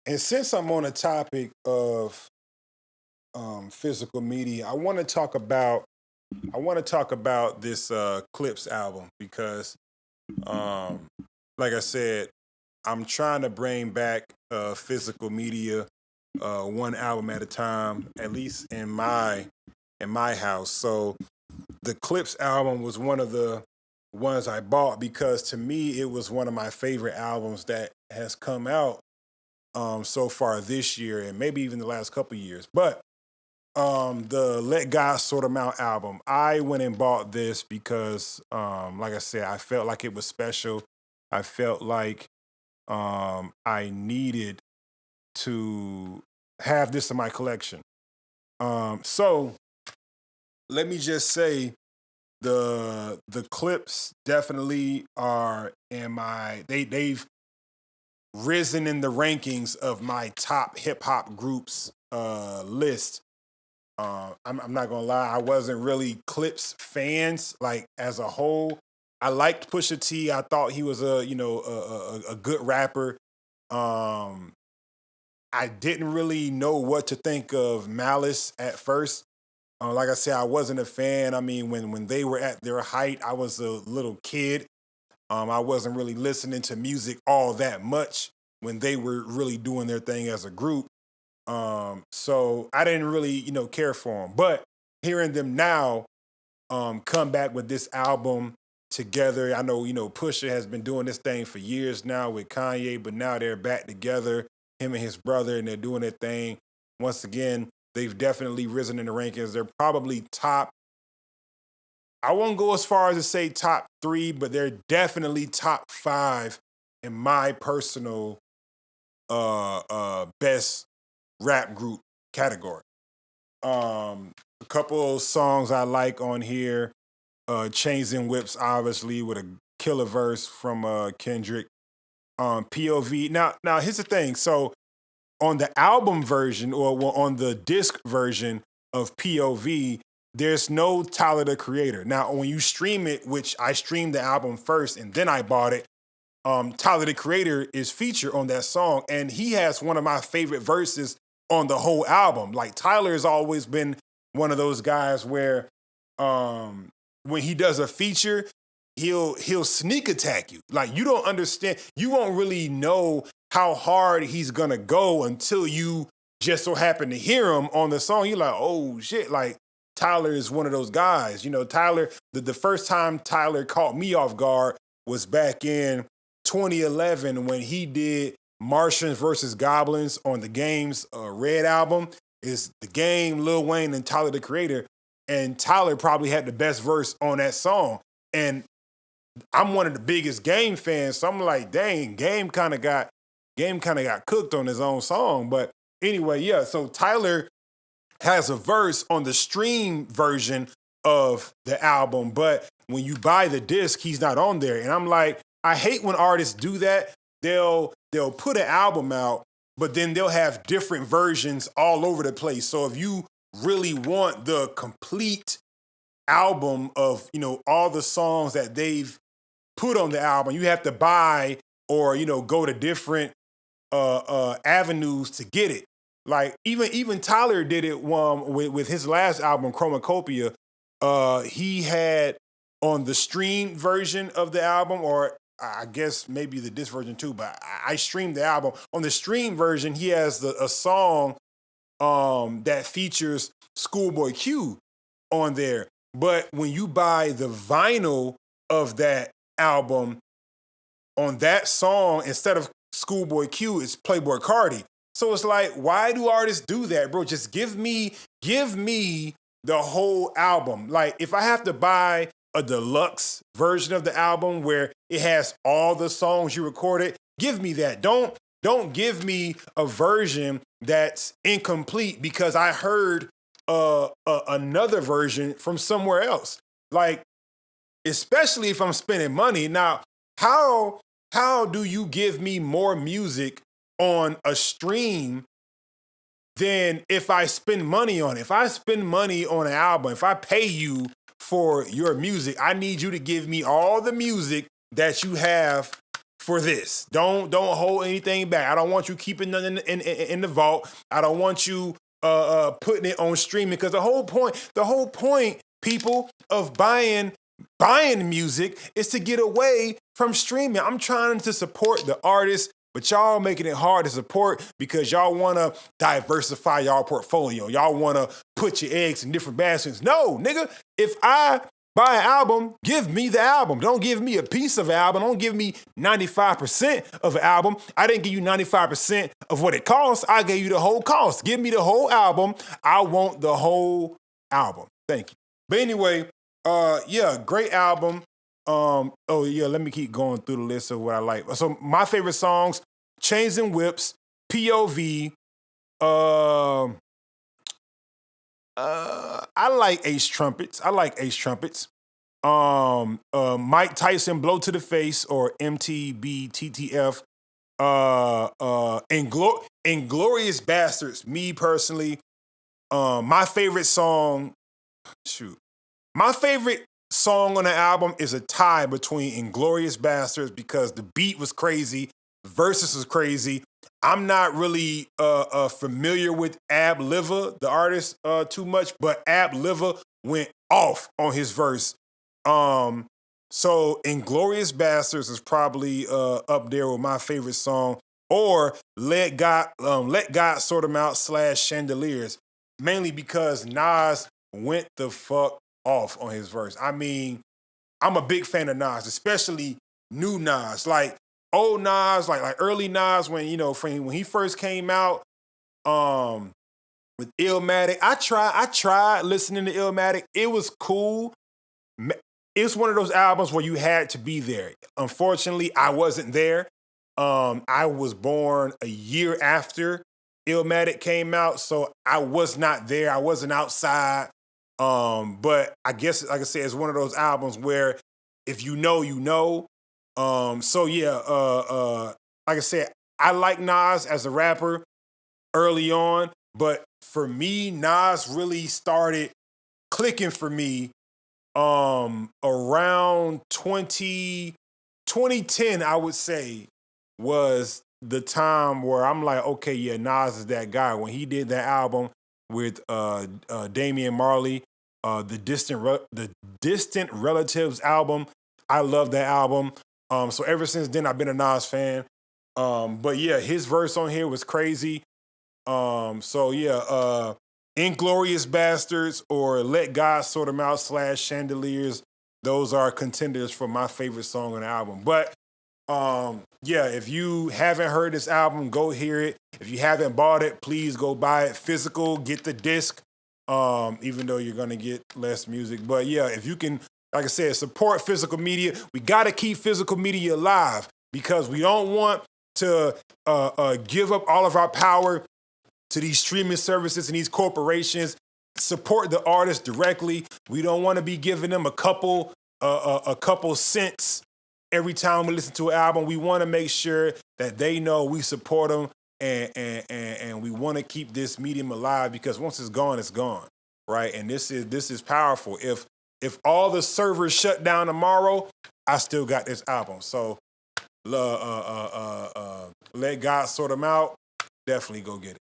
And since I'm on the topic of physical media, I want to talk about this Clipse album because, um, like I said, I'm trying to bring back physical media, one album at a time, at least in my house. So the Clipse album was one of the ones I bought because to me it was one of my favorite albums that has come out so far this year and maybe even the last couple years. But the Let God Sort 'Em Out album, I went and bought this because like I said, I felt like it was special. I felt like I needed to have this in my collection. So let me just say the clips definitely are in my they've risen in the rankings of my top hip hop groups list. I'm not gonna lie, I wasn't really Clips fans like as a whole. I liked Pusha T. I thought he was a good rapper. Um, I didn't really know what to think of Malice at first. Like I said, I wasn't a fan. I mean, when they were at their height, I was a little kid. I wasn't really listening to music all that much when they were really doing their thing as a group. So I didn't really, care for them. But hearing them now come back with this album together, I know, Pusha has been doing this thing for years now with Kanye, but now they're back together, him and his brother, and they're doing their thing. Once again, they've definitely risen in the rankings. They're probably top, I won't go as far as to say top three, but they're definitely top five in my personal best rap group category. A couple of songs I like on here. Chains and Whips, obviously, with a killer verse from Kendrick. POV. Now here's the thing. So on the album version or well, on the disc version of POV, there's no Tyler the Creator. Now, when you stream it, which I streamed the album first and then I bought it, Tyler the Creator is featured on that song, and he has one of my favorite verses on the whole album. Like Tyler has always been one of those guys where when he does a feature, he'll sneak attack you. Like you don't understand, you won't really know how hard he's gonna go until you just so happen to hear him on the song. You're like, oh shit, like Tyler is one of those guys. Tyler, the first time Tyler caught me off guard was back in 2011 when he did Martians versus Goblins on the Game's Red album. Is the Game, Lil Wayne, and Tyler the Creator. And Tyler probably had the best verse on that song. And I'm one of the biggest Game fans, so I'm like, dang, Game kind of got cooked on his own song. But anyway, yeah. So Tyler has a verse on the stream version of the album, but when you buy the disc, he's not on there. And I'm like, I hate when artists do that. They'll put an album out, but then they'll have different versions all over the place. So if you really want the complete album of, all the songs that they've put on the album, you have to buy or, go to different avenues to get it. Like even Tyler did it with his last album, Chromacopia. He had on the stream version of the album, or I guess maybe the disc version too, but I streamed the album. On the stream version, he has a song that features Schoolboy Q on there. But when you buy the vinyl of that album, on that song, instead of Schoolboy Q, it's Playboy Cardi. So it's like, why do artists do that, bro? Just give me the whole album. Like, if I have to buy a deluxe version of the album where it has all the songs you recorded, give me that. Don't give me a version that's incomplete because I heard another version from somewhere else. Like, especially if I'm spending money. Now, how do you give me more music on a stream than if I spend money on it? If I spend money on an album, if I pay you for your music, I need you to give me all the music that you have for this. Don't hold anything back. I don't want you keeping nothing in the vault. I don't want you putting it on streaming, because the whole point, people, of buying music is to get away from streaming. I'm trying to support the artists, but y'all making it hard to support because y'all want to diversify y'all portfolio. Y'all want to put your eggs in different baskets. No, nigga, if I buy an album, give me the album. Don't give me a piece of an album. Don't give me 95% of an album. I didn't give you 95% of what it costs. I gave you the whole cost. Give me the whole album. I want the whole album. Thank you. But anyway, yeah, great album. Let me keep going through the list of what I like. So my favorite songs: Chains and Whips, POV. I like Ace Trumpets. Mike Tyson, Blow to the Face, or MTBTTF. Inglorious Bastards. Me personally, my favorite song. My favorite song on the album is a tie between Inglorious Bastards, because the beat was crazy, verses was crazy. I'm not really familiar with Ab Liver, the artist, too much, but Ab Liver went off on his verse. So Inglorious Bastards is probably up there with my favorite song, or Let God Sort 'Em Out / Chandeliers, mainly because Nas went the fuck off on his verse. I mean, I'm a big fan of Nas, especially new Nas. Like old Nas, like early Nas, when he first came out, with Illmatic. I tried listening to Illmatic. It was cool. It's one of those albums where you had to be there. Unfortunately, I wasn't there. I was born a year after Illmatic came out, so I was not there. I wasn't outside. But I guess, like I said, it's one of those albums where if you know, you know. Like I said, I like Nas as a rapper early on, but for me, Nas really started clicking for me around 2010, I would say, was the time where I'm like, okay, yeah, Nas is that guy. When he did that album with Damian Marley, the Distant Relatives album, I love that album. So ever since then, I've been a Nas fan. But yeah, his verse on here was crazy. Inglorious Bastards or Let God Sort 'Em Out / Chandeliers, those are contenders for my favorite song on the album. But if you haven't heard this album, go hear it. If you haven't bought it, please go buy it physical, get the disc, even though you're going to get less music. But yeah, if you can, like I said, support physical media. We got to keep physical media alive, because we don't want to give up all of our power to these streaming services and these corporations. Support the artists directly. We don't want to be giving them a couple cents every time we listen to an album. We want to make sure that they know we support them, and we want to keep this medium alive, because once it's gone, right? And this is powerful. If all the servers shut down tomorrow, I still got this album. So Let God Sort 'Em Out. Definitely go get it.